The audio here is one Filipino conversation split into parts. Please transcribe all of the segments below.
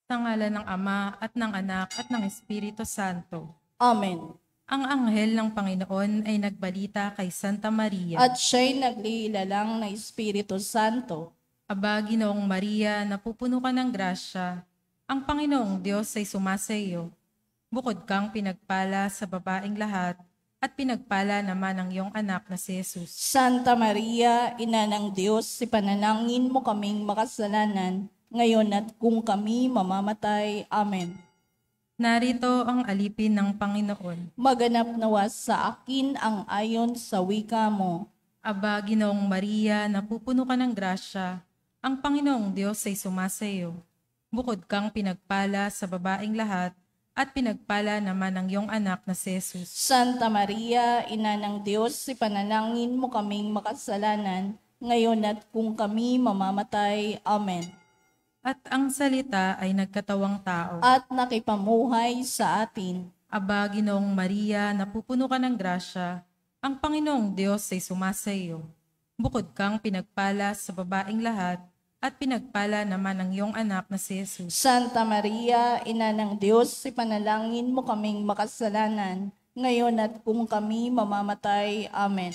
Sa ngalan ng Ama at ng Anak at ng Espiritu Santo. Amen. Ang anghel ng Panginoon ay nagbalita kay Santa Maria. At siya'y naglilalang na Espiritu Santo. Aba, Ginoong Maria, napupuno ka ng grasya. Ang Panginoong Diyos ay sumasa iyo. Bukod kang pinagpala sa babaeng lahat, at pinagpala naman ang iyong anak na si Jesus. Santa Maria, Ina ng Diyos, ipanalangin mo kaming makasalanan, ngayon at kung kami mamamatay. Amen. Narito ang alipin ng Panginoon. Maganap nawa sa akin ang ayon sa wika mo. Aba, Ginoong Maria, napupuno ka ng grasya. Ang Panginoong Diyos ay sumasa iyo. Bukod kang pinagpala sa babaeng lahat, at pinagpala naman ang iyong anak na si Jesus. Santa Maria, Ina ng Diyos, ipanalangin mo kaming makasalanan, ngayon at kung kami mamamatay. Amen. At ang salita ay nagkatawang tao. At nakipamuhay sa atin. Aba, Ginoong Maria, napupuno ka ng grasya. Ang Panginoong Diyos ay sumasa iyo. Bukod kang pinagpala sa babaeng lahat, at pinagpala naman ang iyong anak na si Jesus. Santa Maria, Ina ng Diyos, ipanalangin mo kaming makasalanan, ngayon at kung kami mamamatay. Amen.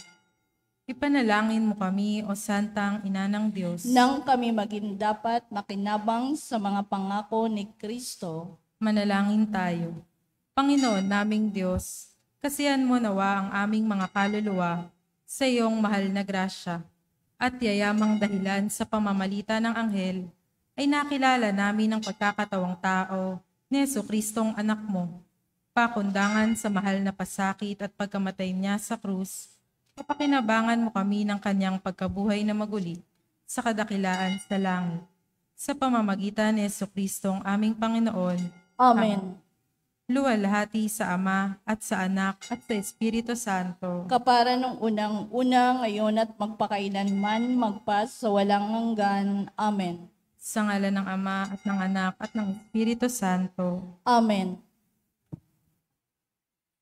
Ipanalangin mo kami, O Santang Ina ng Diyos, Nang kami maging dapat makinabang sa mga pangako ni Kristo. manalangin tayo. Panginoon naming Diyos, kasihan mo nawa ang aming mga kaluluwa sa iyong mahal na grasya, at yayamang dahilan sa pamamalita ng anghel, ay nakilala namin ang pagkakatawang tao ni Jesucristong anak mo. Pakundangan sa mahal na pasakit at pagkamatay niya sa krus, kapakinabangan mo kami ng kanyang pagkabuhay na maguli sa kadakilaan sa langit. Sa pamamagitan ni Jesucristong aming Panginoon. Amen. Luwalhati sa Ama at sa Anak at sa Espiritu Santo. Kapara nung unang-una, ngayon at magpakailanman, magpas sa walang hanggan. Amen. Sa ngalan ng Ama at ng Anak at ng Espiritu Santo. Amen.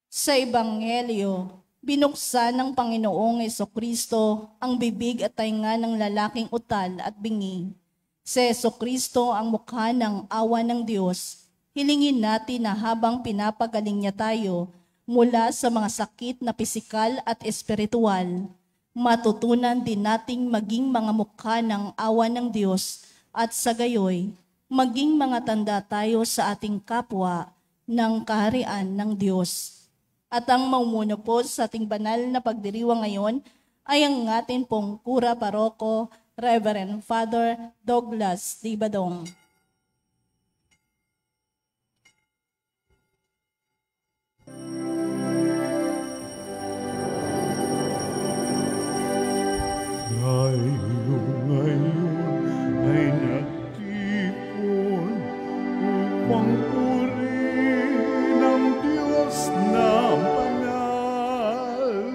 Sa Ebanghelyo, binuksan ng Panginoong Jesucristo ang bibig at tainga ng lalaking utal at bingi. Si Jesucristo ang mukha ng awa ng Diyos. Hilingin natin na habang pinapagaling niya tayo mula sa mga sakit na pisikal at espiritual, matutunan din nating maging mga mukha ng awa ng Diyos at sa gayoy, maging mga tanda tayo sa ating kapwa ng kaharian ng Diyos. At ang mamumuno po sa ating banal na pagdiriwang ngayon ay ang atin pong Kura Paroko, Reverend Father Douglas Dibadong. Tayo ngayon ay nagtipon upang purihin ang Diyos na banal.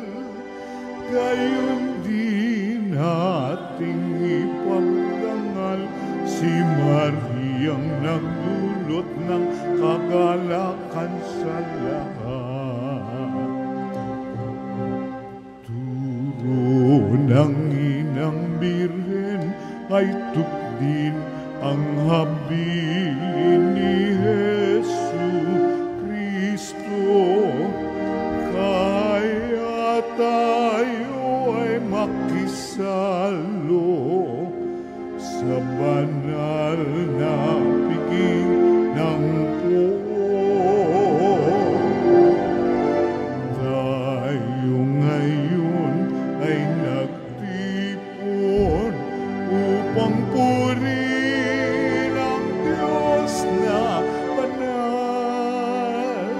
Gayon din ating ipagdangal si Mariang nagdulot ng kagalakan sa lahat. Turo ng Inang Birhen ay tupdin ang habilin ni Jesucristo. Kaya tayo ay makisalo sa banal na piging ng tayo ngayon ay nagtipon upang purihin ang Diyos na banal.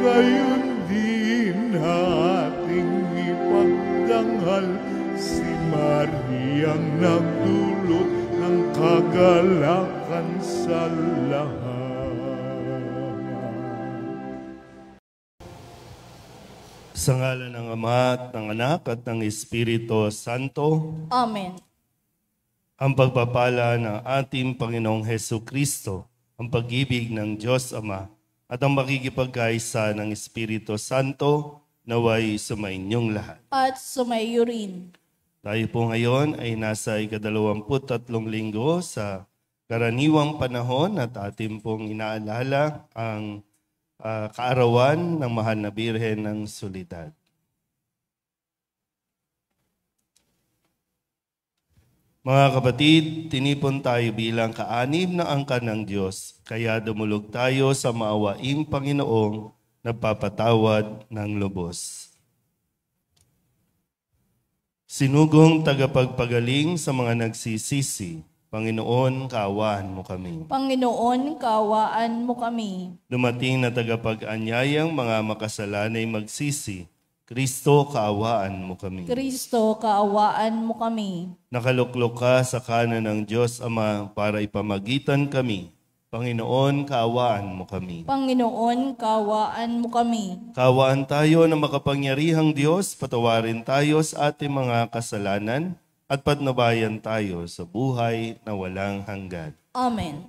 Gayon din ating ipagdangal si Mariang nagdulot ng kagalakan sa lahat. Sa ngalan ng Ama at ng Anak at ng Espiritu Santo. Amen. Ang pagpapala ng ating Panginoong Hesukristo, ang pag-ibig ng Diyos Ama, at ang makikipagkaisa ng Espiritu Santo naway sumainyong lahat. At sumayo rin. Tayo po ngayon ay nasa ika-23 linggo sa karaniwang panahon at ating pong inaalala ang kaarawan ng Mahal na Birhen ng Soledad. Mga kapatid, tinipon tayo bilang kaanib na angkan ng Diyos, kaya dumulog tayo sa maawaing Panginoong nagpapatawad ng lubos. Sinugong tagapagpagaling sa mga nagsisisi, Panginoon, kaawaan mo kami. Panginoon, kaawaan mo kami. Dumating na tagapag-anyayang mga makasalanay magsisi, Kristo, kaawaan mo kami. Kristo, kaawaan mo kami. Nakaluklok ka sa kanan ng Diyos Ama para ipamagitan kami. Panginoon, kaawaan mo kami. Panginoon, kaawaan mo kami. Kaawaan tayo na makapangyarihang Diyos, patawarin tayo sa ating mga kasalanan at patnubayan tayo sa buhay na walang hanggan. Amen.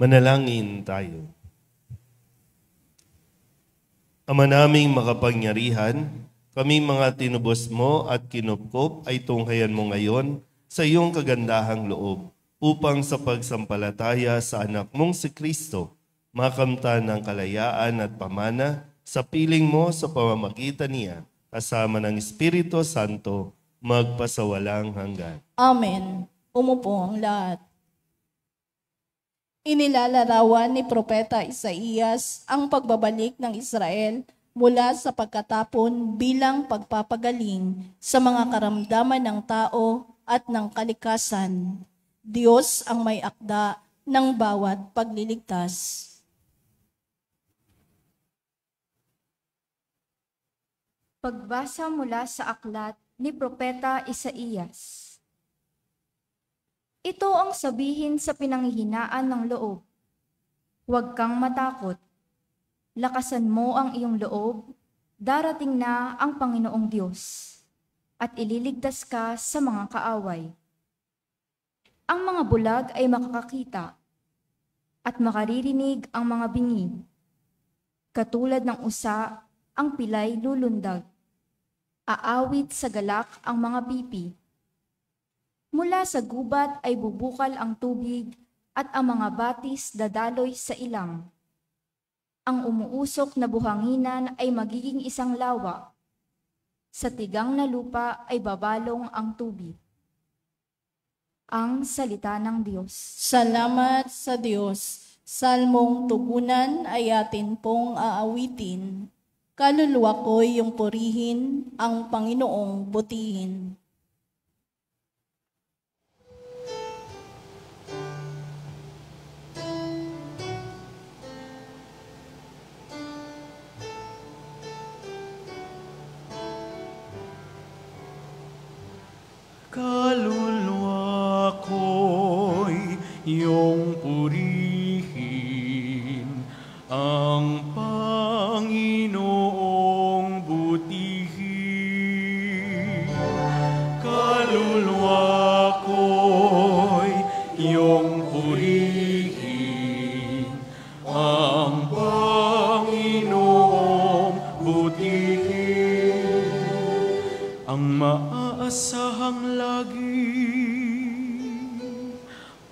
Manalangin tayo. Ama naming makapangyarihan, kami mga tinubos mo at kinupkop ay tunghayan mo ngayon sa iyong kagandahang loob upang sa pagsampalataya sa anak mong si Kristo, makamtan ng kalayaan at pamana sa piling mo sa pamamagitan niya, kasama ng Espiritu Santo, magpasawalang hanggan. Amen. Umupo ang lahat. Inilalarawan ni Propeta Isaías ang pagbabalik ng Israel mula sa pagkatapon bilang pagpapagaling sa mga karamdaman ng tao at ng kalikasan. Diyos ang may akda ng bawat pagliligtas. Pagbasa mula sa aklat ni Propeta Isaías. Ito ang sabihin sa pinanghihinaan ng loob. Huwag kang matakot. Lakasan mo ang iyong loob. Darating na ang Panginoong Diyos at ililigtas ka sa mga kaaway. Ang mga bulag ay makakakita at makaririnig ang mga bingi. Katulad ng usa, ang pilay lulundag. Aawit sa galak ang mga pipi. Mula sa gubat ay bubukal ang tubig at ang mga batis dadaloy sa ilang. Ang umuusok na buhanginan ay magiging isang lawa. Sa tigang na lupa ay babalong ang tubig. Ang salita ng Diyos. Salamat sa Diyos. Salmong tugunan ay atin pong aawitin. Kaluluwa ko'y iyong purihin, ang Panginoong butihin. Kaluluwa ko'y iyong purihin, ang kaluluwa ko'y iyong purihin. Ang Panginoong butihin, ang maaasahang lagi,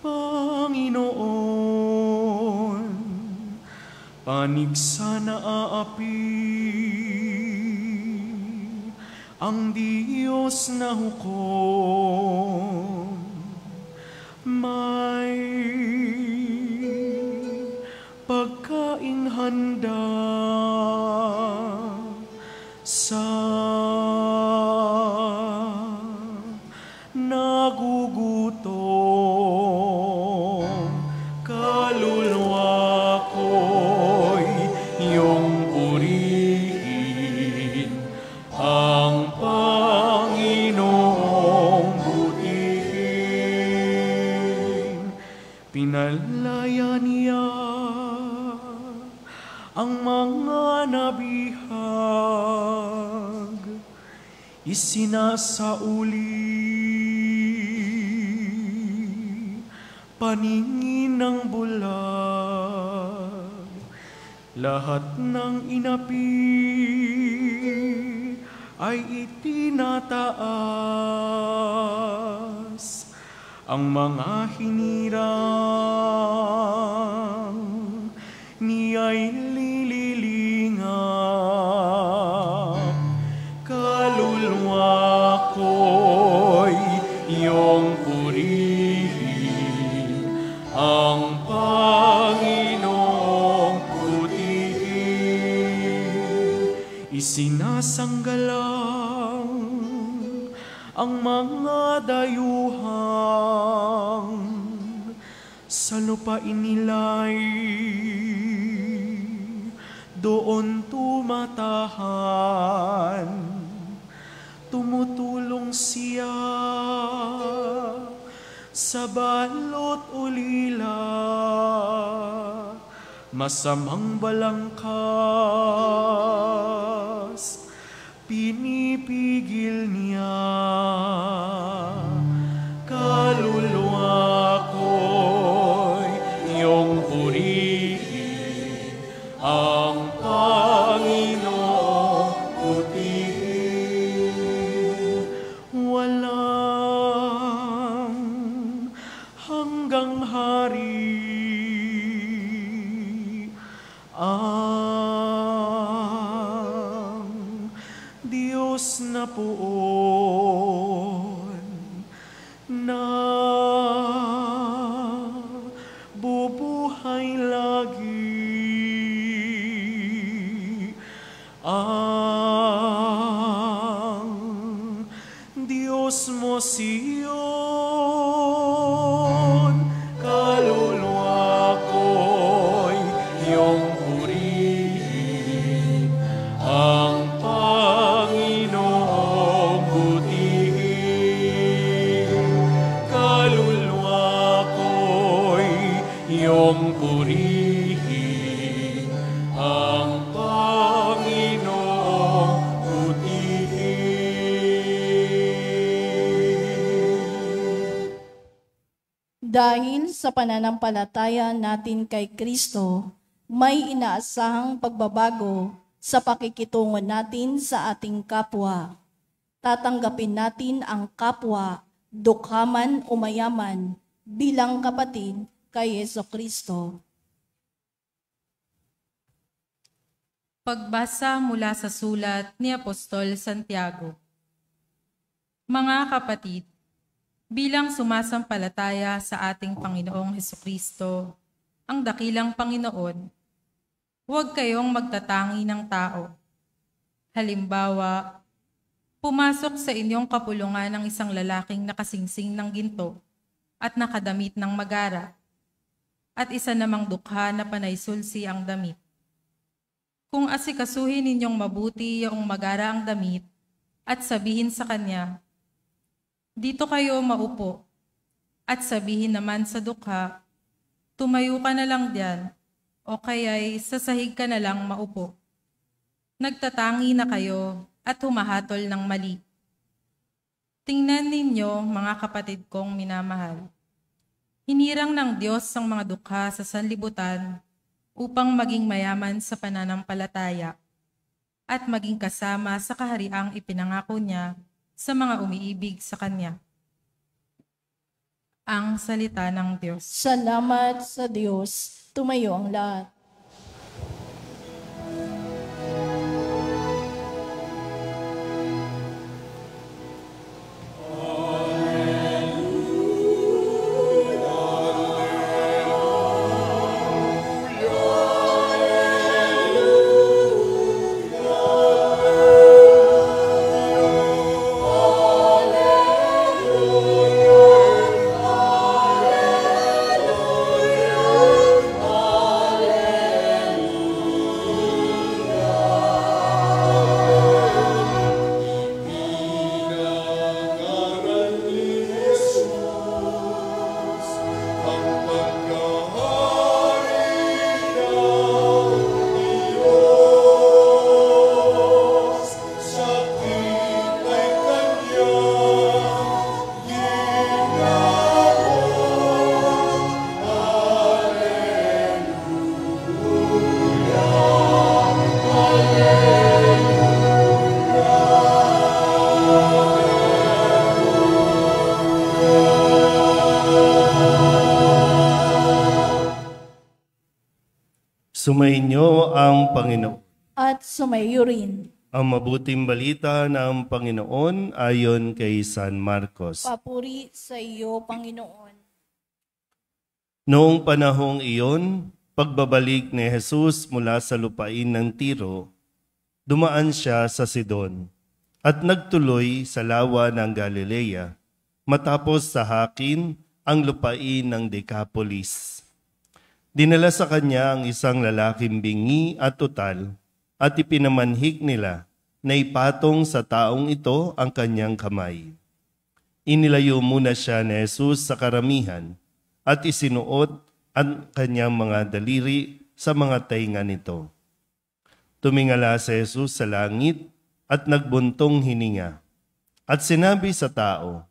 Panginoon, panig sana aapi, ang Diyos na hukom. May pagkaing handa sa nagugutom. Kaluluwa ko'y iyong purihin, ang Panginoong butihin. Pinalaya niya ang mga nabihag, isinasauli paningin ng bulag, lahat ng inapi ay itinataas, ang mga hinirang niya'y lililingap. Kaluluwa ko'y iyong purihin, ang Panginoong butihin. Isinasanggalang ang mga dayuhang sa lupain nila'y doon tumatahan. Tumutulong siya sa balot ulila, masamang balangkas pinipigil niya. Kaluluwa ko'y iyong purihin, ang Panginoong butihin. Walang hanggang hari ang Diyos na poon, na bubuhay lagi. Ang Diyos mo Siyon, kaluluwa ko'y iyong purihin, ang Panginoong butihin. Kaluluwa ko'y iyong purihin, ang Panginoong butihin. Dahil sa pananampalataya natin kay Kristo, may inaasahang pagbabago sa pakikitungo natin sa ating kapwa. Tatanggapin natin ang kapwa, dukha man o mayaman, bilang kapatid kay Jesucristo. Pagbasa mula sa sulat ni Apostol Santiago. Mga kapatid, bilang sumasampalataya sa ating Panginoong Hesukristo, ang dakilang Panginoon, huwag kayong magtatangi ng tao. Halimbawa, pumasok sa inyong kapulungan ng isang lalaking nakasingsing ng ginto at nakadamit ng magara, at isa namang dukha na panaysulsi ang damit. Kung asikasuhin ninyong mabuti yung magara ang damit at sabihin sa kanya, dito kayo maupo, at sabihin naman sa dukha, tumayo ka na lang diyan, o kaya'y sa sahig ka na lang maupo. Nagtatangi na kayo at humahatol ng mali. Tingnan ninyo, mga kapatid kong minamahal. Hinirang ng Diyos ang mga dukha sa sanlibutan upang maging mayaman sa pananampalataya at maging kasama sa kahariang ipinangako niya sa mga umiibig sa Kanya. Ang salita ng Diyos. Salamat sa Diyos. Tumayo ang lahat. Sumainyo ang Panginoon. At sumayo rin. Ang mabuting balita ng Panginoon ayon kay San Marcos. Papuri sa iyo, Panginoon. Noong panahong iyon, pagbabalik ni Jesus mula sa lupain ng Tiro, dumaan siya sa Sidon at nagtuloy sa lawa ng Galilea matapos sahakin ang lupain ng Decapolis. Dinala sa kanya ang isang lalaking bingi at tutal at ipinamanhik nila na ipatong sa taong ito ang kanyang kamay. Inilayo muna siya ni Jesus sa karamihan at isinuot ang kanyang mga daliri sa mga tainga nito. Tumingala si Jesus sa langit at nagbuntong hininga at sinabi sa tao,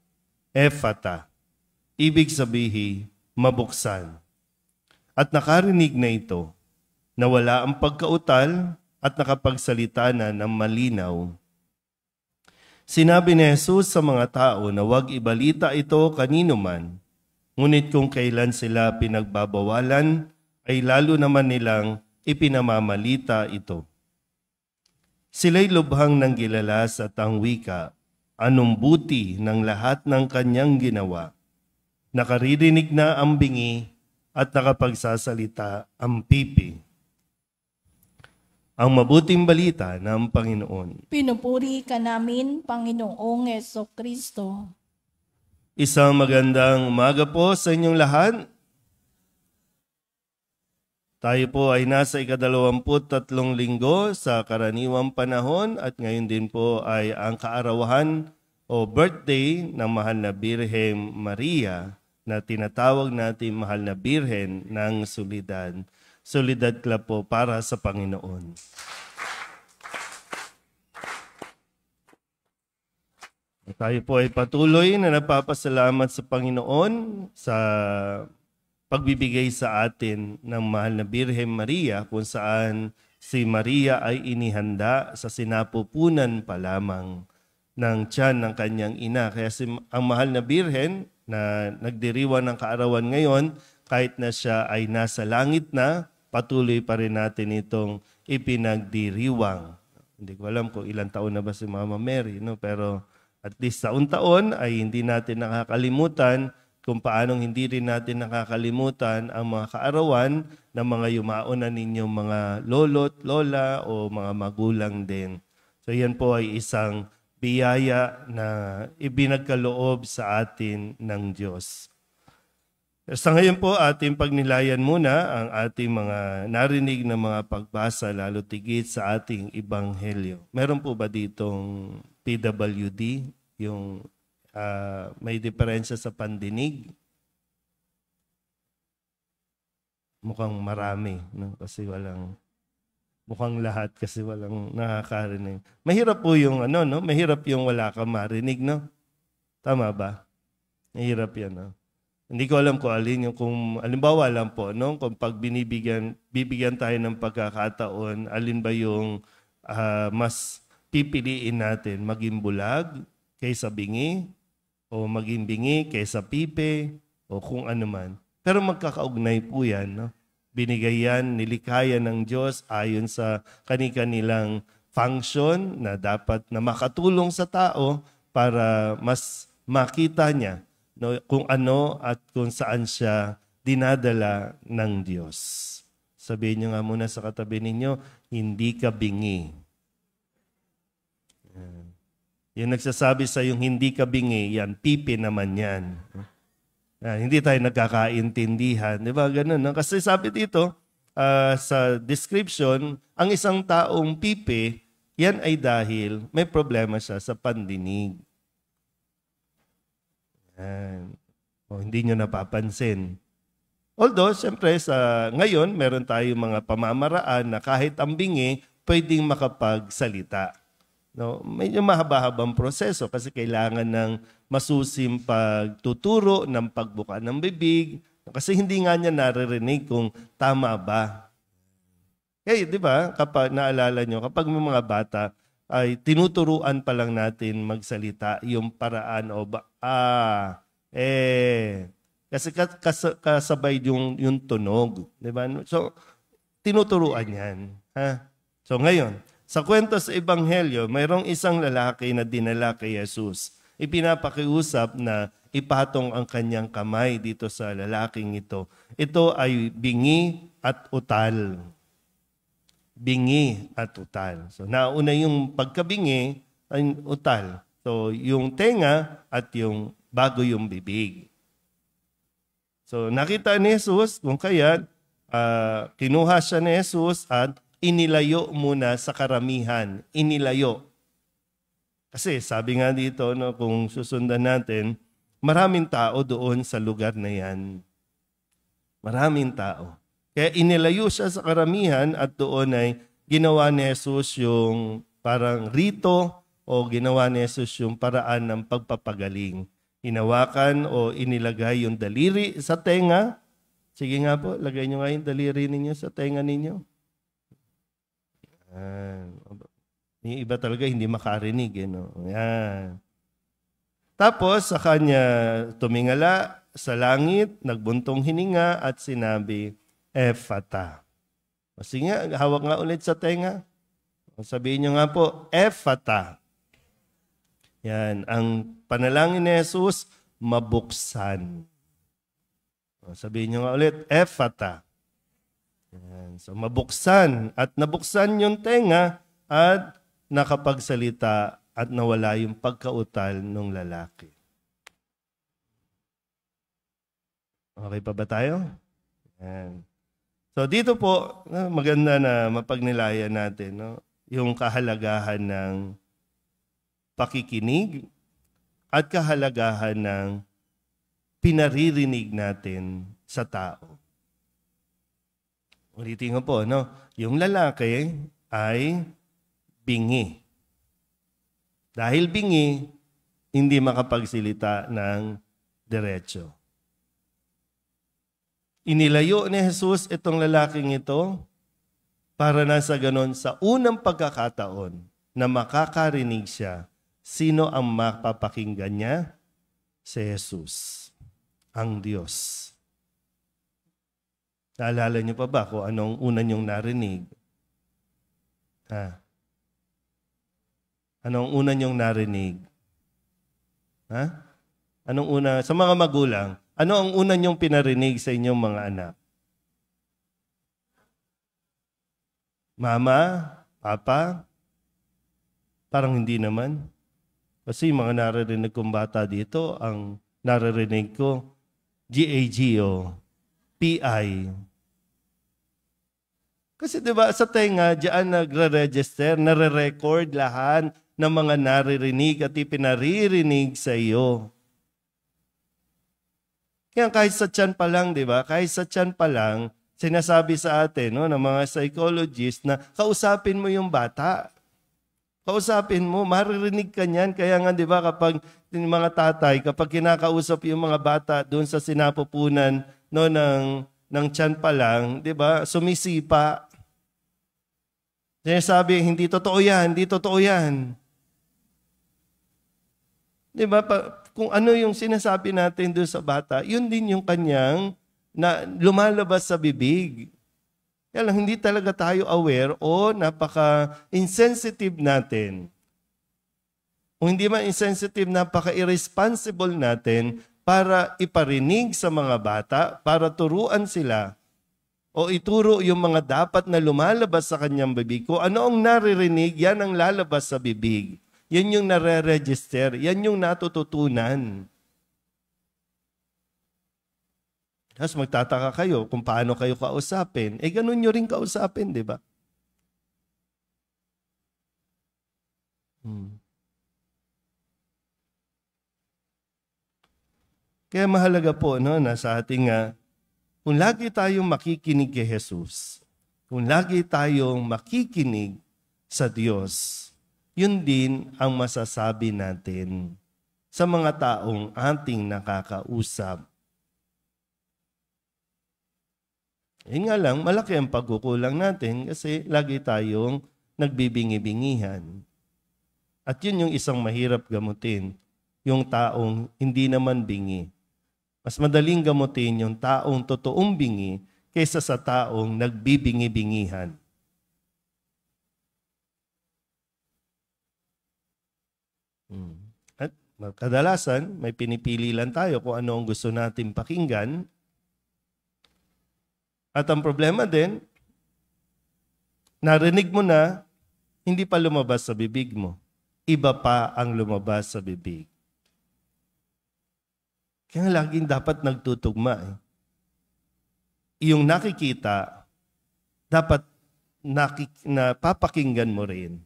Ephata, ibig sabihin, mabuksan. At nakarinig na ito, na wala ang pagkautal at nakapagsalita na ng malinaw. Sinabi ni Jesus sa mga tao na huwag ibalita ito kanino man, ngunit kung kailan sila pinagbabawalan, ay lalo naman nilang ipinamamalita ito. Sila'y lubhang ng gilalas at ang wika, anong buti ng lahat ng kanyang ginawa. Nakaririnig na ang bingi, at nakapagsasalita ang pipi. Ang mabuting balita ng Panginoon. Pinupuri ka namin, Panginoong Jesucristo. Isang magandang umaga po sa inyong lahat. Tayo po ay nasa 23 linggo sa karaniwang panahon at ngayon din po ay ang kaarawan o birthday ng mahal na Birhen Maria na tinatawag natin mahal na Birhen ng Solidad. Solidad Club po para sa Panginoon. Tayo po ay patuloy na napapasalamat sa Panginoon sa pagbibigay sa atin ng mahal na Birhen Maria kung saan si Maria ay inihanda sa sinapupunan pa lamang ng tiyan ng kanyang ina. Kaya ang mahal na Birhen na nagdiriwang ng kaarawan ngayon, kahit na siya ay nasa langit na, patuloy pa rin natin itong ipinagdiriwang. Hindi ko alam kung ilang taon na ba si Mama Mary, no? Pero at least taon-taon ay hindi natin nakakalimutan kung paanong hindi rin natin nakakalimutan ang mga kaarawan ng mga yumaon na ninyong mga lolo't lola o mga magulang din. So yan po ay isang biyaya na ibinagkaloob sa atin ng Diyos. Sa ngayon po, ating pagnilayan muna ang ating mga narinig na mga pagbasa, lalo tigit sa ating Ebanghelyo. Meron po ba ditong PWD, yung may diferensya sa pandinig? Mukhang marami, no? Kasi mukhang lahat kasi walang nakakarinig. Mahirap po yung no? Mahirap yung wala kang marinig, no? Tama ba? Mahirap yan. No? Hindi ko alam kung alin yung kung alimbawa lang po, no? Kung pag bibigyan tayo ng pagkakataon, alin ba yung mas pipiliin natin? Maging bulag kaysa bingi? O maging bingi kaysa pipe? O kung ano man. Pero magkakaugnay po yan. No? Binigay yan, nilikaya ng Diyos ayon sa kanilang function na dapat na makatulong sa tao para mas makita niya no, kung ano at kung saan siya dinadala ng Diyos. Sabihin niyo nga muna sa katabi ninyo, hindi ka bingi. Yung nagsasabi sa yung hindi ka bingi, yan, pipi naman yan. Hindi tayo nagkakaintindihan. Di ba? Ganun. No? Kasi sabi dito, sa description, ang isang taong pipi, yan ay dahil may problema siya sa pandinig. Yan. O, hindi nyo napapansin. Although, siyempre, ngayon, meron tayong mga pamamaraan na kahit ang bingi, pwedeng makapagsalita. No, medyo mahaba-habang proseso kasi kailangan ng masusim pagtuturo ng pagbuka ng bibig kasi hindi nga niya naririnig kung tama ba. Kaya di ba, kapag naalala nyo, kapag may mga bata ay tinuturuan pa lang natin magsalita yung paraan o kasi kasabay yung tunog, di ba? So tinuturuan yan, ha? So ngayon, sa kwento sa Ebanghelyo, mayroong isang lalaki na dinala kay Jesus. Ipinapakiusap na ipatong ang kanyang kamay dito sa lalaking ito. Ito ay bingi at utal. Bingi at utal. So nauna yung pagkabingi ay utal. So yung tenga at yung bago yung bibig. So nakita ni Jesus kung kaya kinuha siya ni Jesus at inilayo muna sa karamihan. Inilayo. Kasi sabi nga dito, no, kung susundan natin, maraming tao doon sa lugar na yan. Maraming tao. Kaya inilayo siya sa karamihan at doon ay ginawa ni Jesus yung parang rito o ginawa ni Jesus yung paraan ng pagpapagaling. Hinawakan o inilagay yung daliri sa tenga. Sige nga po, lagay nyo nga yung daliri ninyo sa tenga ninyo. Yung iba talaga hindi makarinig. No? Yan. Tapos sa kanya tumingala sa langit, nagbuntong hininga at sinabi, Ephata. O sige nga, hawak nga ulit sa tenga. O sabihin nyo nga po, Ephata. Yan, ang panalangin ni Jesus, mabuksan. O sabihin nyo nga ulit, Ephata. Yan. So mabuksan at nabuksan yung tenga at nakapagsalita at nawala yung pagkautal ng lalaki. Okay pa ba tayo? Yan. So dito po, maganda na mapagnilayan natin no, yung kahalagahan ng pakikinig at kahalagahan ng pinaririnig natin sa tao. Ulitin ko po, no? Yung lalaki ay bingi. Dahil bingi, hindi makapagsilita ng diretso. Inilayo ni Jesus itong lalaking ito para na sa ganon sa unang pagkakataon na makakarinig siya, sino ang mapapakinggan niya? Si Jesus, ang Diyos. Naalala niyo pa ba kung anong una niyong narinig? Ha? Anong una niyong narinig? Ha? Anong una? Sa mga magulang, ano ang una niyong pinarinig sa inyong mga anak? Mama? Papa? Parang hindi naman. Kasi mga naririnig kong bata dito, ang naririnig ko, GAGO. PI. Kasi diba sa tenga, diyan nagre-register, nare-record lahat ng mga naririnig at ipinaririnig sa iyo. Kaya kahit sa tiyan pa lang, diba? Kahit sa tiyan pa lang, sinasabi sa atin no, ng mga psychologists na kausapin mo yung bata. Kausapin mo, maririnig ka niyan. Kaya nga, di ba, kapag yung mga tatay, kapag kinakausap yung mga bata doon sa sinapupunan no, ng tiyan pa lang, di ba, sumisipa. Sinasabi, hindi totoo yan, hindi totoo yan. Di ba, kung ano yung sinasabi natin doon sa bata, yun din yung kanyang na lumalabas sa bibig. Kaya lang, hindi talaga tayo aware o napaka-insensitive natin. Kung hindi man insensitive, napaka-irresponsible natin para iparinig sa mga bata, para turuan sila o ituro yung mga dapat na lumalabas sa kanyang bibig. Kung ano ang naririnig, yan ang lalabas sa bibig. Yan yung nare-register. Yan yung natututunan. Tapos magtataka kayo kung paano kayo kausapin. Ganun nyo rin kausapin, di ba? Kaya mahalaga po na sa ating, kung lagi tayong makikinig kay Jesus, kung lagi tayong makikinig sa Diyos, yun din ang masasabi natin sa mga taong ating nakakausap. Nga lang, malaki ang pagkukulang natin kasi lagi tayong nagbibingi-bingihan. At yun yung isang mahirap gamutin, yung taong hindi naman bingi. Mas madaling gamutin yung taong totoong bingi kaysa sa taong nagbibingi-bingihan. At kadalasan, may pinipili lang tayo kung ano ang gusto natin pakinggan. At ang problema din, narinig mo na, hindi pa lumabas sa bibig mo. Iba pa ang lumabas sa bibig. Kaya laging dapat nagtutugma. Yung nakikita, dapat napapakinggan mo rin.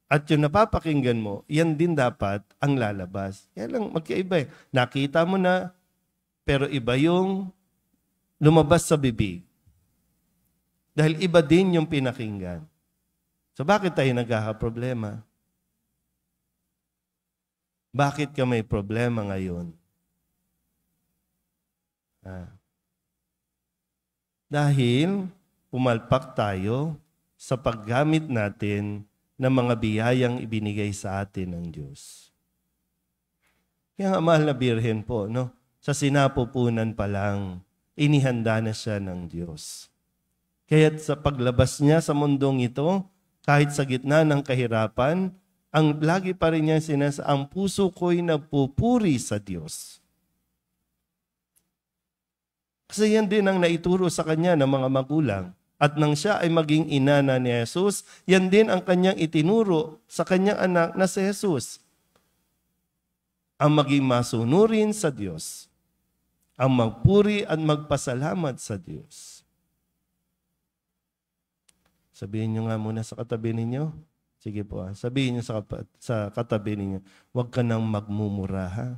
At yung napapakinggan mo, yan din dapat ang lalabas. Kaya lang magkaiba. Nakita mo na, pero iba yung lumabas sa bibig. Dahil iba din yung pinakinggan. So bakit tayo nagkakaproblema? Bakit ka may problema ngayon? Dahil pumalpak tayo sa paggamit natin ng mga biyayang ibinigay sa atin ng Diyos. Kaya nga mahal na Birhen po, sa sinapupunan pa lang, inihanda na siya ng Diyos. Kaya sa paglabas niya sa mundong ito, kahit sa gitna ng kahirapan, ang lagi pa rin niya ang puso ko'y nagpupuri sa Diyos. Kasi yan din ang naituro sa kanya ng mga magulang. At nang siya ay maging ina na ni Jesus, yan din ang kanyang itinuro sa kanyang anak na si Jesus. Ang maging masunurin sa Diyos. Ang magpuri at magpasalamat sa Diyos. Sabihin nyo nga muna sa katabi ninyo. Sige po, sabihin nyo sa katabi ninyo, huwag ka nang magmumura, ha?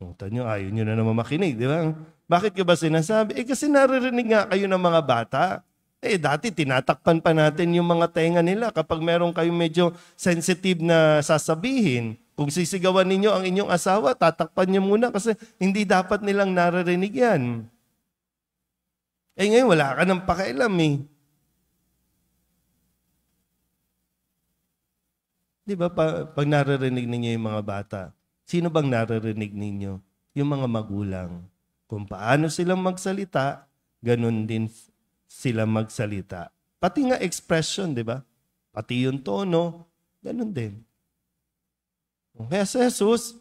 Nyo, ayaw nyo na naman makinig, di ba? Bakit ka ba sinasabi? Kasi naririnig nga kayo ng mga bata. Dati tinatakpan pa natin yung mga tenga nila kapag meron kayong medyo sensitive na sasabihin. Kung sisigawan ninyo ang inyong asawa, tatakpan niyo muna kasi hindi dapat nilang naririnig yan. Ngayon, wala ka ng pakialam eh. Di ba, pag naririnig ninyo yung mga bata, sino bang naririnig ninyo? Yung mga magulang. Kung paano silang magsalita, ganun din sila magsalita. Pati nga expression, di ba? Pati yung tono, ganun din. Kaya si Jesus,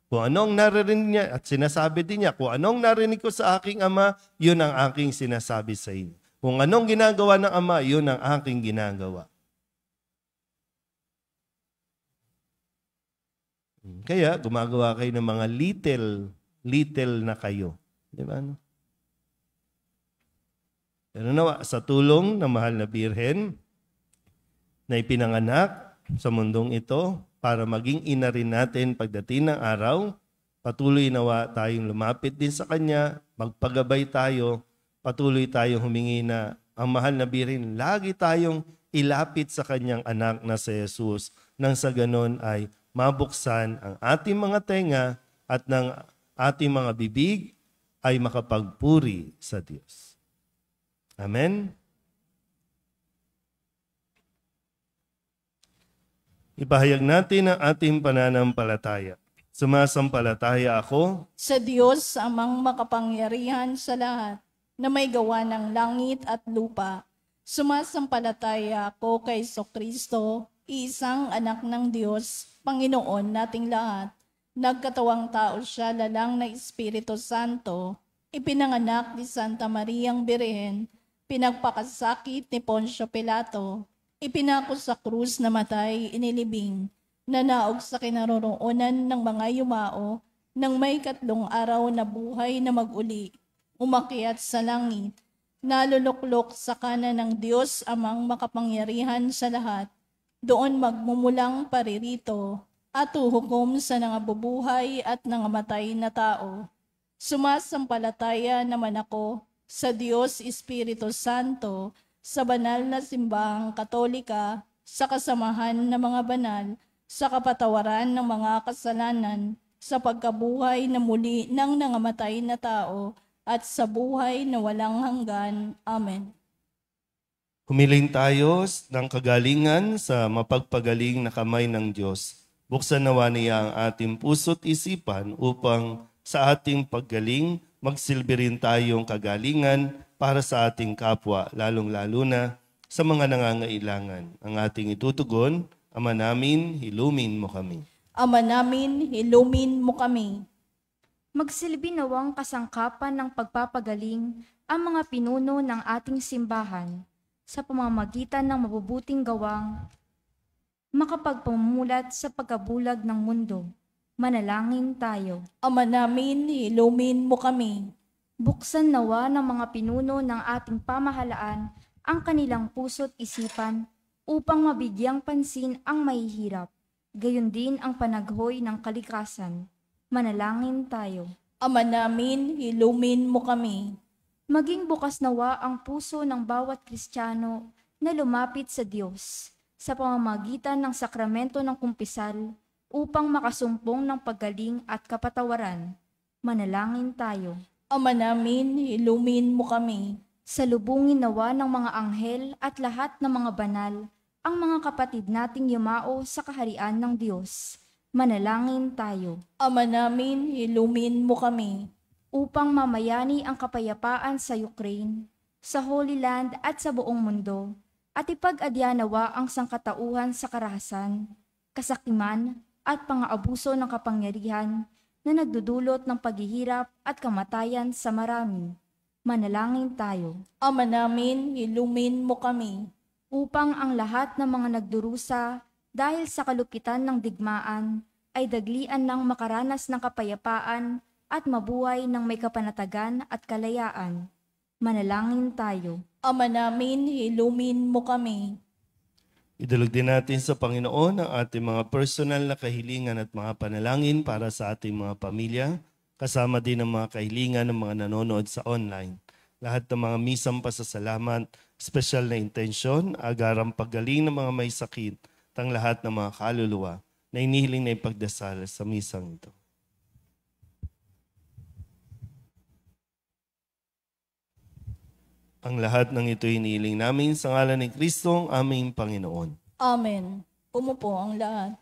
kung anong naririnig niya, at sinasabi din niya, kung anong narinig ko sa aking ama, yun ang aking sinasabi sa inyo. Kung anong ginagawa ng ama, yun ang aking ginagawa. Kaya gumagawa kayo ng mga little na kayo. Di ba? Pero nawa, sa tulong ng mahal na Birhen na ipinanganak sa mundong ito para maging ina rin natin pagdating ng araw, patuloy nawa tayong lumapit din sa Kanya, magpagabay tayo, patuloy tayong humingi na ang mahal na Birhen, lagi tayong ilapit sa kanyang anak na si Jesus nang sa ganon ay mabuksan ang ating mga tenga at ng ating mga bibig ay makapagpuri sa Diyos. Amen? Ipahayag natin ang ating pananampalataya. Sumasampalataya ako Sa Diyos amang makapangyarihan sa lahat, na may gawa ng langit at lupa. Sumasampalataya ako kay Kristo, isang anak ng Diyos, Panginoon nating lahat. Nagkatawang tao siya lalang na Espiritu Santo, ipinanganak ni Santa Mariang Birhen, pinagpakasakit ni Poncio Pilato, ipinako sa krus na matay, inilibing, nanaog sa kinaroroonan ng mga yumao, nang may 3 araw na buhay na mag-uli, umakyat sa langit, naluluklok sa kanan ng Diyos amang makapangyarihan sa lahat, doon magmumulang paririto, at uhukom sa nangabubuhay at nangamatay na tao. Sumasampalataya naman ako sa Diyos Espiritu Santo, sa banal na simbahang Katolika, sa kasamahan ng mga banal, sa kapatawaran ng mga kasalanan, sa pagkabuhay na muli ng nangamatay na tao, at sa buhay na walang hanggan. Amen. Humiling tayo ng kagalingan sa mapagpagaling na kamay ng Diyos. Buksan nawa niya ang ating puso't isipan upang sa ating paggaling, magsilbi rin tayong kagalingan para sa ating kapwa, lalong-lalo na sa mga nangangailangan. Ang ating itutugon, Ama namin, hilumin mo kami. Ama namin, hilumin mo kami. Magsilbi nawang kasangkapan ng pagpapagaling ang mga pinuno ng ating simbahan sa pamamagitan ng mabubuting gawang makapagpamulat sa pagkabulag ng mundo. Manalangin tayo. Ama namin, hilumin mo kami. Buksan nawa ng mga pinuno ng ating pamahalaan ang kanilang puso't isipan upang mabigyang pansin ang mahihirap, gayon din ang panaghoy ng kalikasan. Manalangin tayo. Ama namin, hilumin mo kami. Maging bukas nawa ang puso ng bawat Kristiyano na lumapit sa Diyos sa pamamagitan ng sakramento ng kumpisal upang makasumpong ng paggaling at kapatawaran. Manalangin tayo. Ama namin, hilumin mo kami. Salubungin nawa ng mga anghel at lahat ng mga banal ang mga kapatid nating yumao sa kaharian ng Diyos. Manalangin tayo. Ama namin, hilumin mo kami. Upang mamayani ang kapayapaan sa Ukraine, sa Holy Land at sa buong mundo, at ipag-adya nawa ang sangkatauhan sa karahasan, kasakiman at pang-aabuso ng kapangyarihan na nagdudulot ng paghihirap at kamatayan sa marami. Manalangin tayo. Ama namin, hilumin mo kami. Upang ang lahat ng mga nagdurusa dahil sa kalupitan ng digmaan ay daglian ng makaranas ng kapayapaan at mabuhay ng may kapanatagan at kalayaan. Manalangin tayo. Ama namin, hilumin mo kami. Idulog din natin sa Panginoon ang ating mga personal na kahilingan at mga panalangin para sa ating mga pamilya, kasama din ang mga kahilingan ng mga nanonood sa online. Lahat ng mga misang pasasalamat, special na intensyon, agarang paggaling ng mga may sakit, at ang lahat ng mga kaluluwa na inihiling na ipagdasal sa misang ito. Ang lahat ng ito inihiling namin sa ngalan ni Kristo, ang aming Panginoon. Amen. Umupo ang lahat.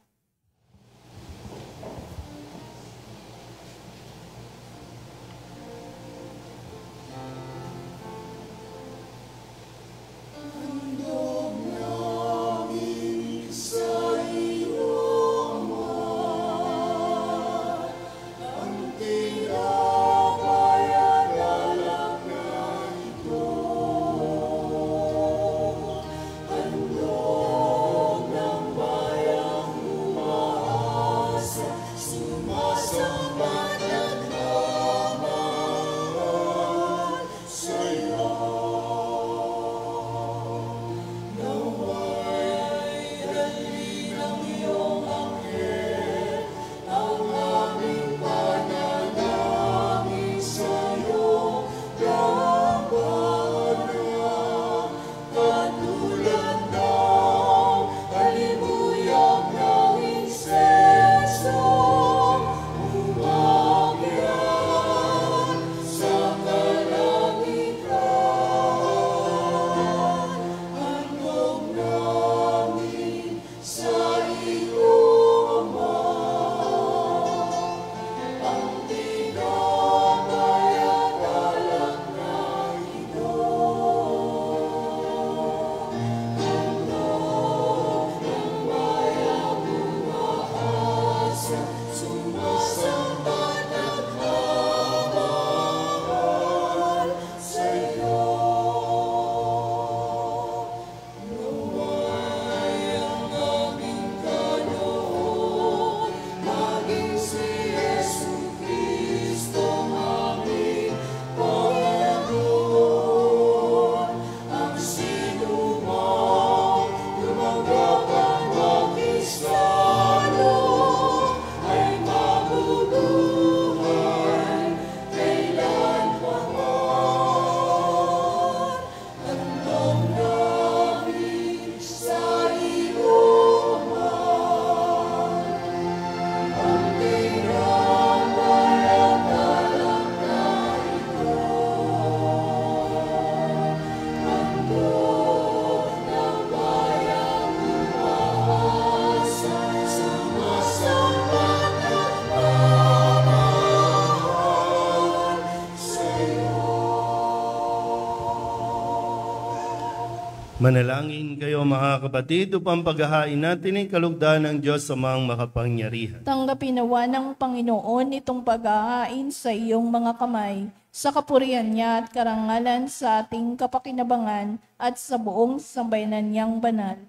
Manalangin kayo mga kapatid upang paghahain natin ang kalugdan ng Diyos Amang makapangyarihan. Tanggapin nawa ng Panginoon itong paghahain sa iyong mga kamay, sa kapurihan niya at karangalan sa ating kapakinabangan at sa buong sambayanan niyang banal.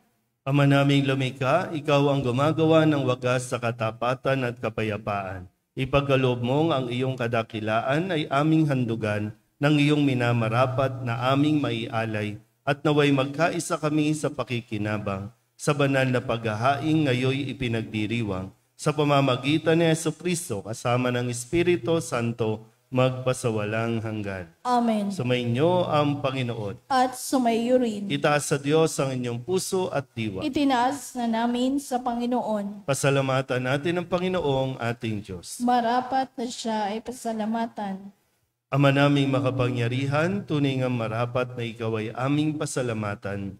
Ama naming lumikha, ikaw ang gumagawa ng wagas sa katapatan at kapayapaan. Ipagkaloob mong ang iyong kadakilaan ay aming handugan ng iyong minamarapat na aming maialay, at naway magkaisa kami sa pakikinabang sa banal na paghahain ngayoy ipinagdiriwang sa pamamagitan ni Jesucristo kasama ng Espiritu Santo magpasawalang hanggan. Amen. Sumainyo ang Panginoon. At sumayo rin. Itaas sa Diyos ang inyong puso at diwa. Itinaas na namin sa Panginoon. Pasalamatan natin ang Panginoong ating Diyos. Marapat na siya ay pasalamatan. Ama naming makapangyarihan, tunay nga marapat na ikaw ay aming pasalamatan.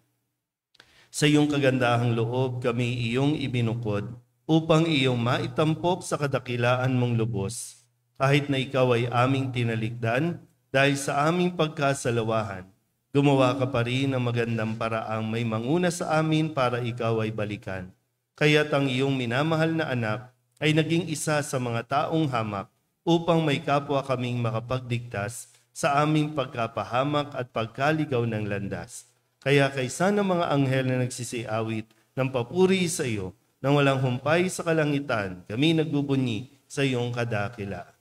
Sa iyong kagandahang loob kami iyong ibinukod upang iyong maitampok sa kadakilaan mong lubos. Kahit na ikaw ay aming tinalikdan dahil sa aming pagkasalawahan, gumawa ka pa rin ng magandang paraang may manguna sa amin para ikaw ay balikan. Kaya't ang iyong minamahal na anak ay naging isa sa mga taong hamak upang may kapwa kaming makapagdigtas sa aming pagkapahamak at pagkaligaw ng landas. Kaya kaysa ng mga anghel na nagsisiawit ng papuri sa iyo, nang walang humpay sa kalangitan, kami nagbubunyi sa iyong kadakilaan.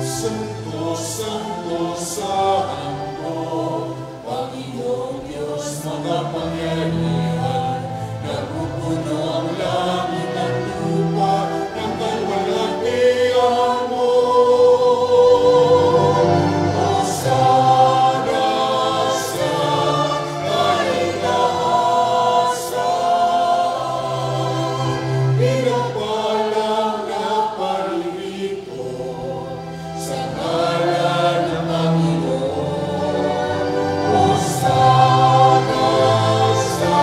Santo, Santo, Santo, Panginoong Diyos makapangyarihan, napupuno ang langit at lupa ng kalwalhatian mo. Hosana sa kaitaasan, pinapalang na parito sa ngalan ng Panginoon. Hosana sa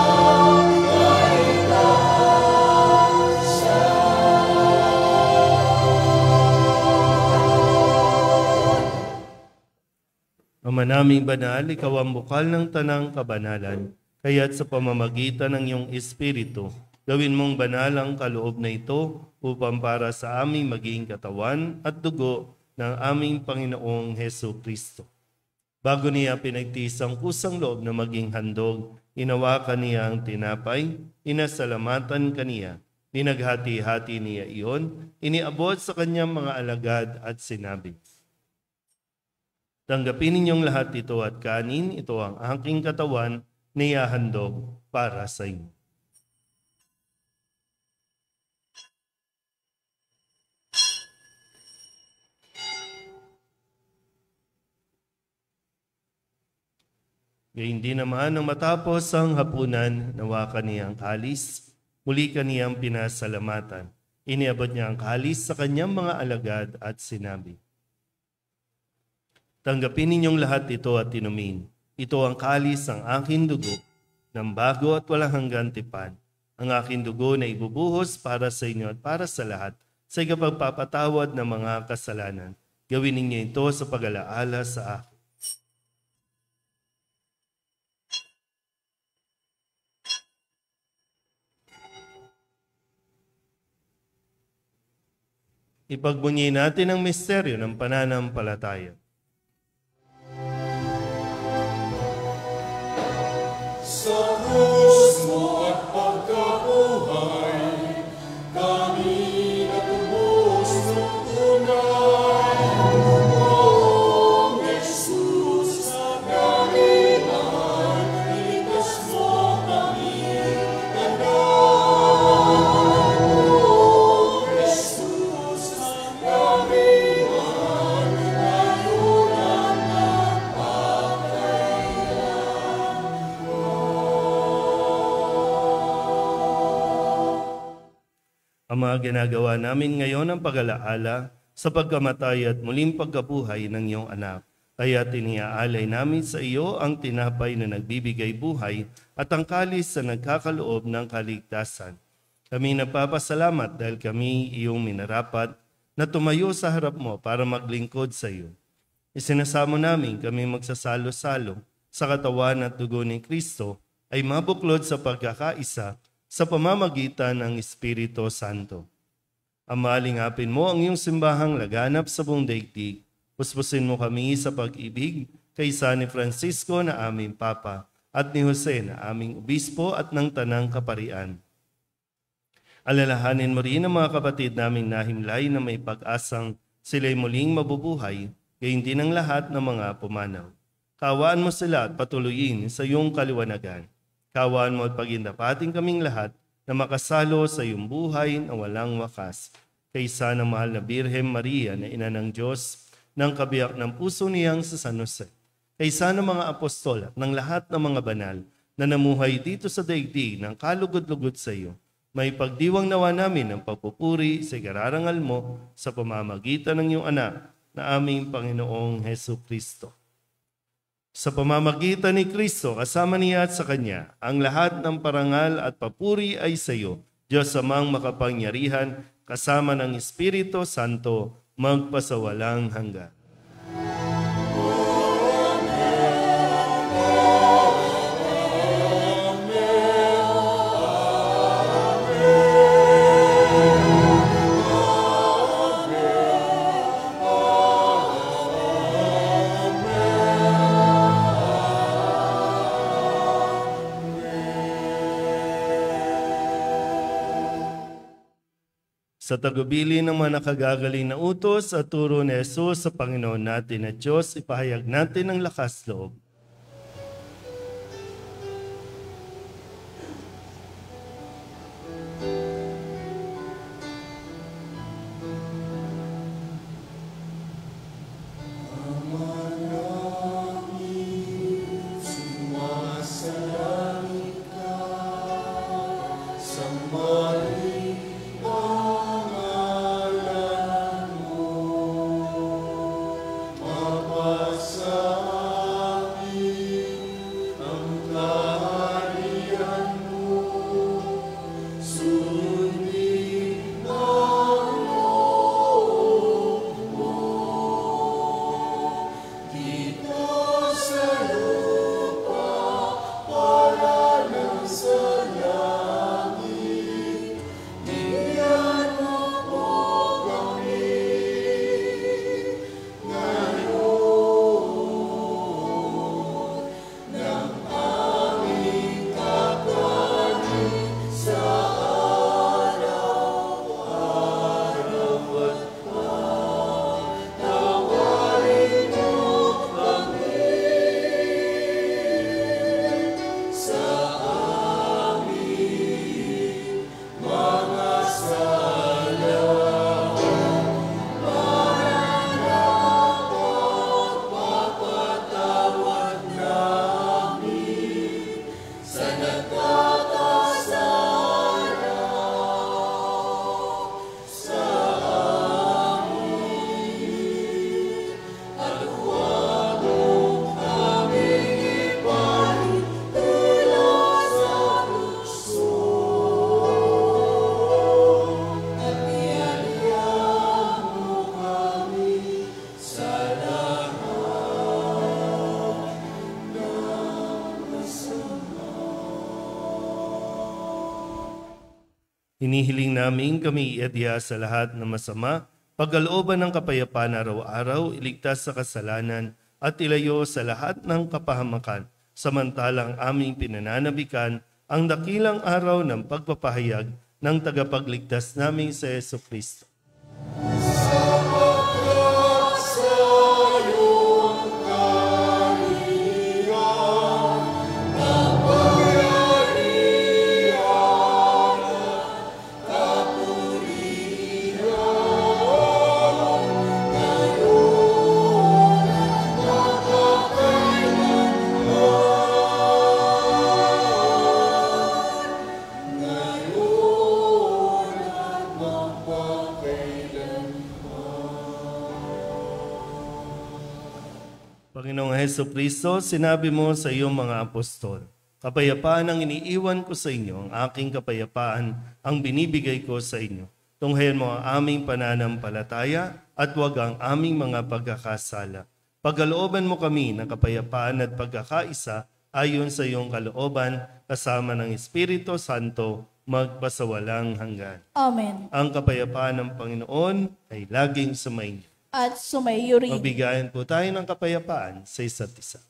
Ama naming banal, ikaw ang bukal ng tanang kabanalan, kaya't sa pamamagitan ng iyong Espiritu, gawin mong banal ang kaloob na ito upang para sa aming maging katawan at dugo ng aming Panginoong Hesu Kristo. Bago niya pinagtiis ang kusang loob na maging handog, inawakan niya ang tinapay, inasalamatan kaniya, pinaghati-hati niya iyon, iniabot sa kanyang mga alagad at sinabi, tanggapin ninyong lahat ito at kanin, ito ang aking katawan na ihahandog para sa inyo. Gayun din naman nang matapos ang hapunan, nawakan niya ang kalis, muli kaniyang pinasalamatan. Iniabot niya ang kalis sa kanyang mga alagad at sinabi, tanggapin ninyong lahat ito at inumin. Ito ang kalis ng aking dugo, ng bago at walang hanggang tipan. Ang aking dugo na ibubuhos para sa inyo at para sa lahat sa ikapagpapatawad ng mga kasalanan. Gawin ninyo ito sa pag-alaala sa akin. Ipagbunyi natin ang misteryo ng pananampalataya. Sa krus mo at pagkabuhay, kami natubos ng tunay. Oong Jesus, namin mahal, iligtas mo kami, tandaan. Oong Jesus, namin mahal, layunan ng Ang mga ginagawa namin ngayon ang pag-alaala sa pagkamatay at muling pagkabuhay ng iyong anak. Kaya tiniaalay namin sa iyo ang tinapay na nagbibigay buhay at ang kalis na nagkakaloob ng kaligtasan. Kami nagpapasalamat dahil kami iyong minarapat na tumayo sa harap mo para maglingkod sa iyo. Isinasamo namin kami magsasalo-salo sa katawan at dugo ni Kristo ay mabuklod sa pagkakaisa sa pamamagitan ng Espiritu Santo. Ama, lingapin mo ang iyong simbahang laganap sa buong daigdig. Puspusin mo kami sa pag-ibig kaysa ni Francisco na aming Papa at ni Jose na aming Obispo at ng Tanang Kaparian. Alalahanin mo rin ang mga kapatid naming nahimlay na may pag-asang sila'y muling mabubuhay, gayon din ang lahat ng mga pumanaw. Kawaan mo sila at patuloyin sa iyong kaliwanagan. Kawaan mo at pagindapating kaming lahat na makasalo sa iyong buhay na walang wakas. Kaysa ng mahal na Birhen Maria na ina ng Diyos, ng kabiyak ng puso niyang sa San Jose. Kaysa ng mga apostol at ng lahat ng mga banal na namuhay dito sa daigdig ng kalugod-lugod sa iyo, may pagdiwang nawa namin ng pagpupuri sa ikararangal mo sa pamamagitan ng iyong anak na aming Panginoong Hesu Kristo. Sa pamamagitan ni Kristo, kasama niya at sa Kanya, ang lahat ng parangal at papuri ay sa iyo, Diyos amang makapangyarihan, kasama ng Espiritu Santo, magpasawalang hanggan. Sa tagubili ng mga nakagagaling na utos at turo ni Jesus sa Panginoon natin at Diyos, ipahayag natin ang lakas loob. Hinihiling namin kami iadya sa lahat ng masama, pagkalooban ng kapayapaan araw-araw, iligtas sa kasalanan at ilayo sa lahat ng kapahamakan, samantalang aming pinananabikan ang dakilang araw ng pagpapahayag ng tagapagligtas naming sa Yesu Kristo. Panginoong Heso Kristo, sinabi mo sa iyong mga apostol, kapayapaan ang iniiwan ko sa inyo, ang aking kapayapaan ang binibigay ko sa inyo. Tunghayan mo ang aming pananampalataya at huwag ang aming mga pagkakasala. Pagkalooban mo kami ng kapayapaan at pagkakaisa ayon sa iyong kalooban kasama ng Espiritu Santo magpasawalang hanggan. Amen. Ang kapayapaan ng Panginoon ay laging sumainyo. At sumayo rin. Mabigayan po tayo ng kapayapaan sa isa't isa.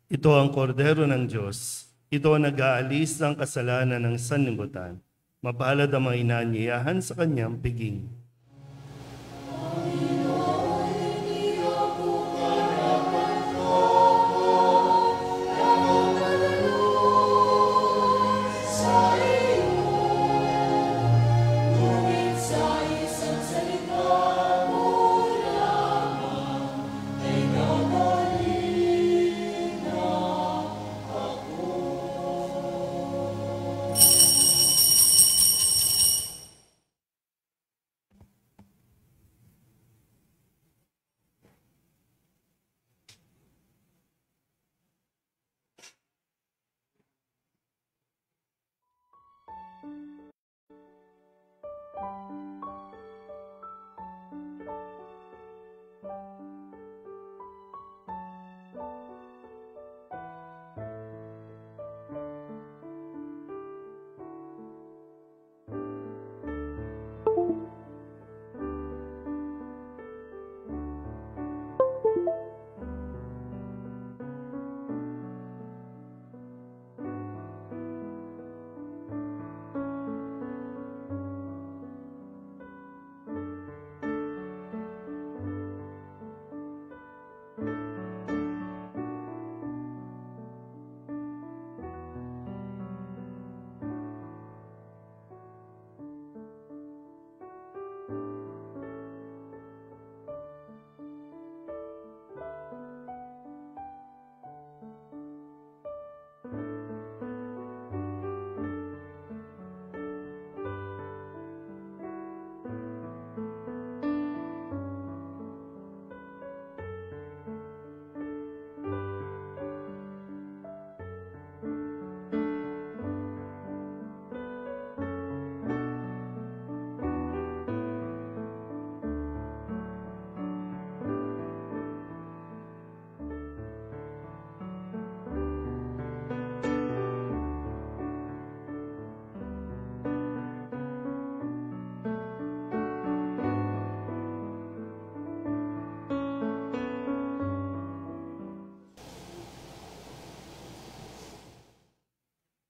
Ito ang kordero ng Diyos. Ito ang nag-aalis ng kasalanan ng sanlibutan. Mapalad ang mga inaanyayahan sa kanyang piging.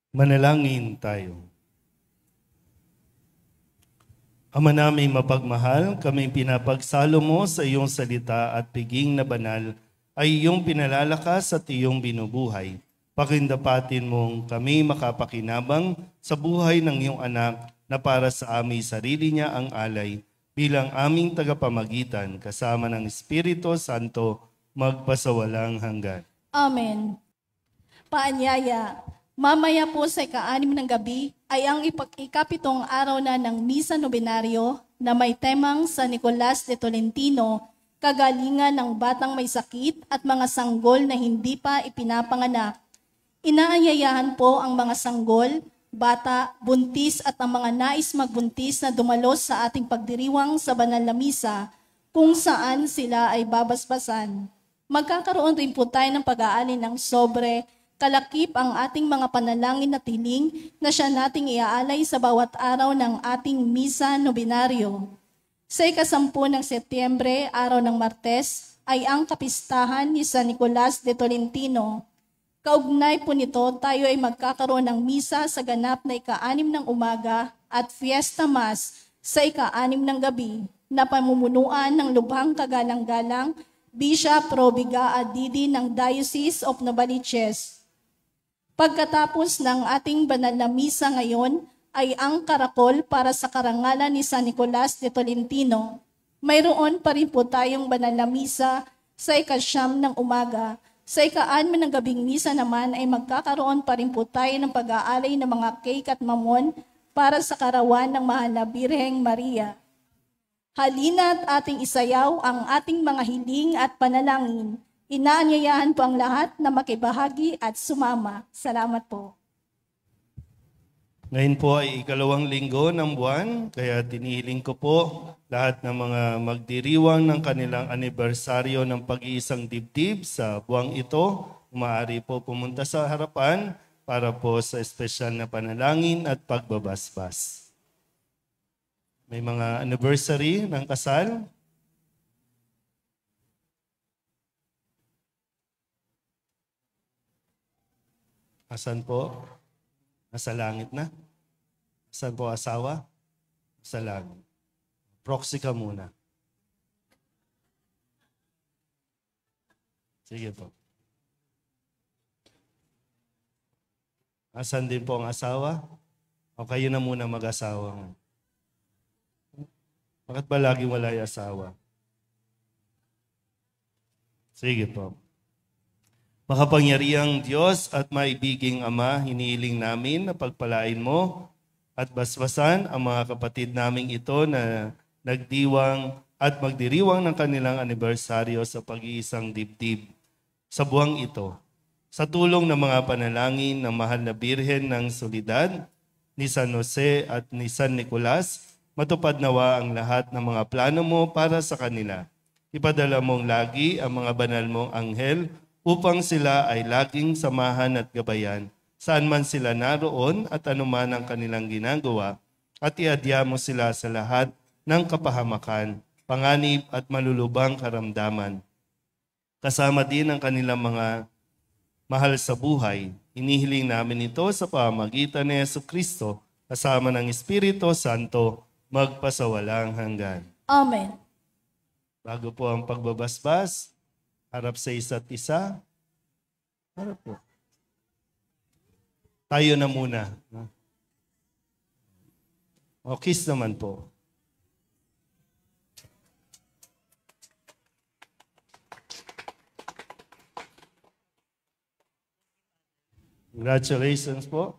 Manalangin tayo. Ama namin mapagmahal, kami pinapagsalo mo sa iyong salita at piging na banal ay iyong pinalalakas at iyong binubuhay. Pakindapatin mong kami makapakinabang sa buhay ng iyong anak na para sa aming sarili niya ang alay bilang aming tagapamagitan kasama ng Espiritu Santo magpasawalang hanggan. Amen. Paanyaya, mamaya po sa ika-6 ng gabi ay ang ikapitong araw na ng Misa Nobenaryo na may temang San Nicolas de Tolentino, kagalingan ng batang may sakit at mga sanggol na hindi pa ipinapanganak. Inaanyayahan po ang mga sanggol, bata, buntis at ang mga nais magbuntis na dumalos sa ating pagdiriwang sa banal na misa kung saan sila ay babasbasan. Magkakaroon rin po tayo ng pag-aalin ng sobre kalakip ang ating mga panalangin at hiling na siya nating iaalay sa bawat araw ng ating misa nobinaryo. Sa 10 ng Setyembre, araw ng Martes, ay ang kapistahan ni San Nicolas de Tolentino. Kaugnay po nito, tayo ay magkakaroon ng misa sa ganap na 6 ng umaga at Fiesta Mass sa 6 ng gabi na pamumunuan ng lubhang kagalang-galang Bishop Robiga Adidi ng Diocese of Novaliches. Pagkatapos ng ating banal na misa ngayon ay ang karakol para sa karangalan ni San Nicolas de Tolentino. Mayroon pa rin po tayong banal na misa sa 9 ng umaga. Sa 6 ng gabing misa naman ay magkakaroon pa rin po tayo ng pag-aalay ng mga cake at mamon para sa karawan ng Mahal na Birheng Maria. Halina't ating isayaw ang ating mga hiling at panalangin. Inaanyayahan po ang lahat na makibahagi at sumama. Salamat po. Ngayon po ay 2 linggo ng buwan, kaya tinihiling ko po lahat ng mga magdiriwang ng kanilang anibersaryo ng pag-iisang dibdib sa buwang ito. Maaari po pumunta sa harapan para po sa espesyal na panalangin at pagbabasbas. May mga anniversary ng kasal. Asan po? Nasa langit na? Saan po asawa? Sa langit. Proxy ka muna. Sige po. Asan din po ang asawa? O kayo na muna mag-asawa. Bakit ba laging wala yung asawa? Sige po. Makapangyarihang Diyos at maibiging Ama, hinihiling namin na pagpalain mo at basbasan ang mga kapatid naming ito na nagdiwang at magdiriwang ng kanilang anibersaryo sa pag-iisang dibdib sa buwang ito. Sa tulong ng mga panalangin ng Mahal na Birhen ng Solidad, ni San Jose at ni San Nicolas, matupad nawa ang lahat ng mga plano mo para sa kanila. Ipadala mong lagi ang mga banal mong anghel upang sila ay laging samahan at gabayan, saan man sila naroon at anuman ang kanilang ginagawa, at iadya mo sila sa lahat ng kapahamakan, panganib at malulubang karamdaman. Kasama din ang kanilang mga mahal sa buhay. Inihiling namin ito sa pamamagitan ni Jesucristo, kasama ng Espiritu Santo, magpasawalang hanggan. Amen. Bago po ang pagbabasbas, harap sa isa't isa. Harap po. Tayo na muna. O, kiss naman po. Congratulations po.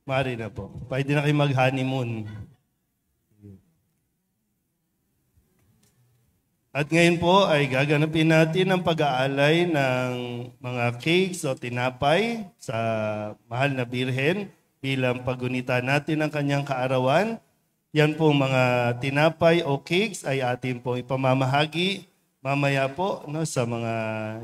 Mari na po. Pwede na kayo mag-honeymoon. At ngayon po ay gaganapin natin ang pag-aalay ng mga cakes o tinapay sa Mahal na Birhen bilang paggunita natin ang kanyang kaarawan. Yan po mga tinapay o cakes ay atin pong ipamamahagi mamaya po sa mga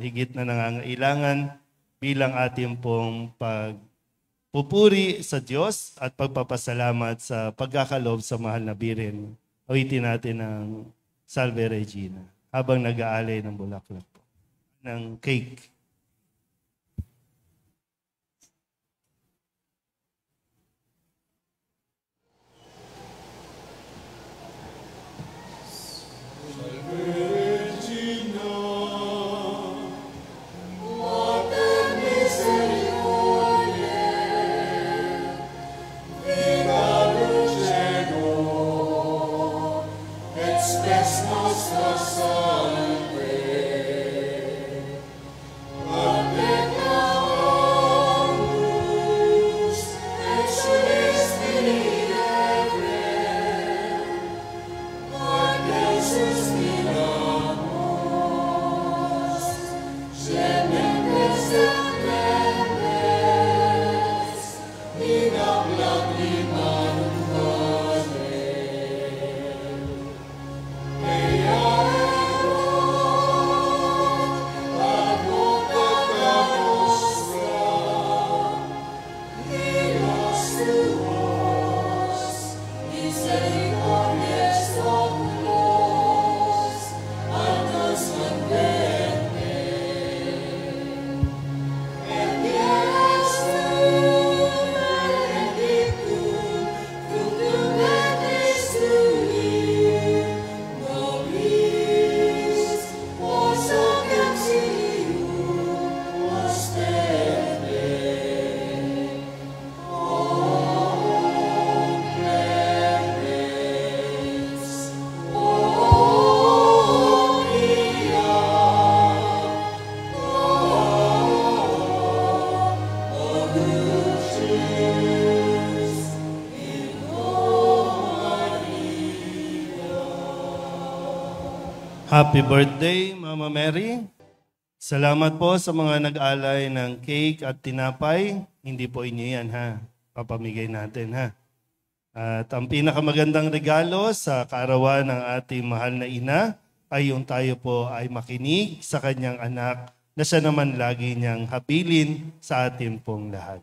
higit na nangangailangan bilang atin pong pagpupuri sa Diyos at pagpapasalamat sa pagkakaloob sa Mahal na Birhen. Awitin natin ang Salve Regina, habang nag-aalay ng bulaklak po, ng cake. Happy birthday, Mama Mary. Salamat po sa mga nag-alay ng cake at tinapay. Hindi po inyo yan, ha? Papamigay natin, ha? At ang pinakamagandang regalo sa kaarawan ng ating mahal na ina ay yung tayo po ay makinig sa kanyang anak na siya naman lagi niyang habilin sa atin pong lahat.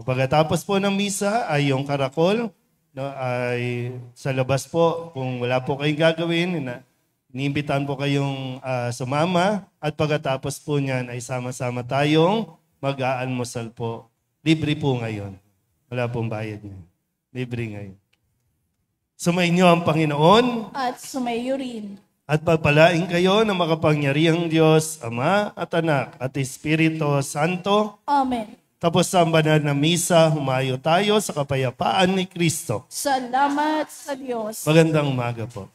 Pagkatapos po ng misa ay yung karakol, no, ay sa labas po. Kung wala po kayong gagawin, iniimbitahan po kayong sumama at pagkatapos po niyan ay sama-sama tayong mag-aalmusal po. Libre po ngayon. Wala pong bayad niya. Libre ngayon. Sumainyo ang Panginoon At sumayo rin. at pagpalain kayo ng makapangyarihang Diyos, Ama at Anak at Espiritu Santo. Amen. Tapos sa banal na misa, humayo tayo sa kapayapaan ni Kristo. Salamat sa Diyos. Magandang umaga po.